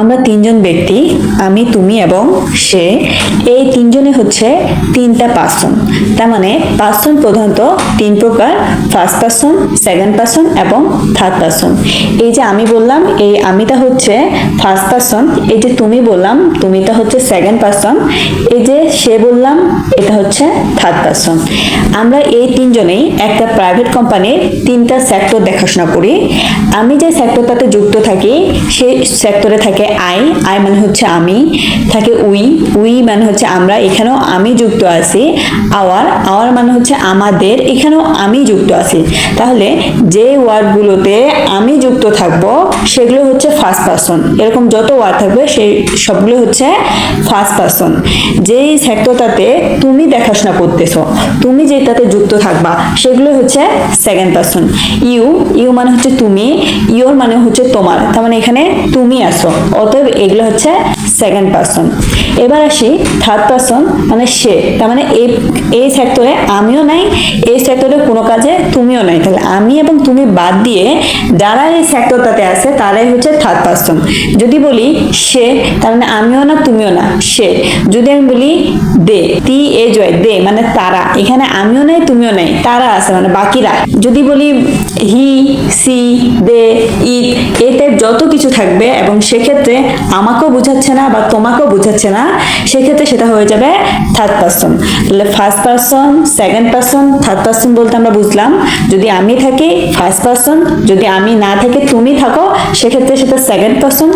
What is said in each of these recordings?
আমরা তিনজন ব্যক্তি, আমি, তুমি এবং সে, এই তিনজনে হচ্ছে তিনটা পার্সন। তার মানে পার্সন প্রধানত তিন প্রকার: ফার্স্ট পার্সন, সেকেন্ড পার্সন এবং থার্ড পার্সন। এই যে আমি বললাম এই আমিটা হচ্ছে ফার্স্ট পার্সন, এই যে তুমি বললাম তুমিটা হচ্ছে সেকেন্ড পার্সন, এই যে সে বললাম এটা হচ্ছে থার্ড পার্সন। আমরা এই তিনজনেই একটা প্রাইভেট কোম্পানির তিনটা সেক্টর দেখাশোনা করি। আমি যে সেক্টরটাতে যুক্ত থাকি সেই সেক্টরে থাকে আই, আই মানে হচ্ছে আমি, থাকে উই, উই মানে হচ্ছে আমরা, এখানেও আমি যুক্ত আছি। আওয়ার, আওয়ার মানে হচ্ছে আমাদের, এখানেও আমি যুক্ত আছি। তাহলে যে ওয়ার্ডগুলোতে আমি যুক্ত থাকব সেগুলো হচ্ছে ফার্স্ট পার্সন। এরকম যত ওয়ার্ড থাকবে সেই সবগুলো হচ্ছে ফার্স্ট পার্সন। যেই সেক্টরটাতে তুমি দেখাশোনা করতেছো, তুমি যেটাতে যুক্ত থাকবা সেগুলো হচ্ছে সেকেন্ড পার্সন। ইউ, ইউ মানে হচ্ছে তুমি, ইউর মানে হচ্ছে তোমার, তার মানে এখানে তুমি আসো, অতএব এগুলো হচ্ছে সেকেন্ড পার্সন। এবার আসি থার্ড পার্সন, মানে সে, তার মানে এই সেক্টরে আমিও নাই, এই সেক্টরে কোনো কাজে তুমিও নাই। তাহলে আমি এবং তুমি বাদ দিয়ে যারা এই সেক্টরটাতে আছে তারাই হচ্ছে থার্ড পার্সন। যদি বলি সে, তার মানে আমিও না তুমিও না, সে। যদি আমি বলি দে, টি এ জয়, দে মানে তারা, এখানে আমিও নাই তুমিও নাই, তারা আছে মানে বাকিরা। যদি বলি হি, সি, দে, ইট, এই টাইপ যত কিছু থাকবে এবং সেক্ষেত্রে আমাকেও বোঝাচ্ছে না বা তোমাকেও বোঝাচ্ছে না, সেক্ষেত্রে সেটা হয়ে যাবে থার্ড পার্সন। তাহলে first person, second person, third person বলতে আমরা বুঝলাম যদি আমি থাকি ফার্স্ট পার্সন, যদি আমি না থাকি তুমি থাকো সেক্ষেত্রে সেটা সেকেন্ড পার্সন,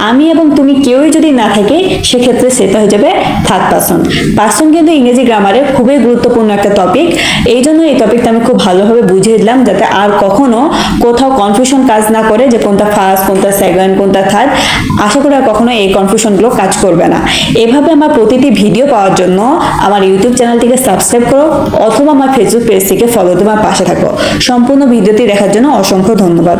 আমি এবং তুমি কেউই যদি না থাকি সেক্ষেত্রে সেটা হয়ে যাবে থার্ড পার্সন। পার্সন কিন্তু ইংরেজি গ্রামারে খুবই গুরুত্বপূর্ণ একটা টপিক, এই জন্য এই টপিকটা আমি খুব ভালোভাবে বুঝিয়ে দিলাম যাতে আর কখনো কোথাও কনফিউশন কাজ না করে যে কোনটা ফার্স্ট, কোনটা সেকেন্ড, কোনটা থার্ড। আশা করি আর কখনো এই কনফিউশনগুলো কাজ করবে না। এভাবে আমার প্রতিটি ভিডিও পাওয়ার জন্য আমার ইউটিউব চ্যানেলটিকে সাবস্ক্রাইব করো অথবা আমার ফেসবুক পেজ থেকে ফলো দিয়ে আমার পাশে থাকো। সম্পূর্ণ ভিডিওটি দেখার জন্য অসংখ্য ধন্যবাদ।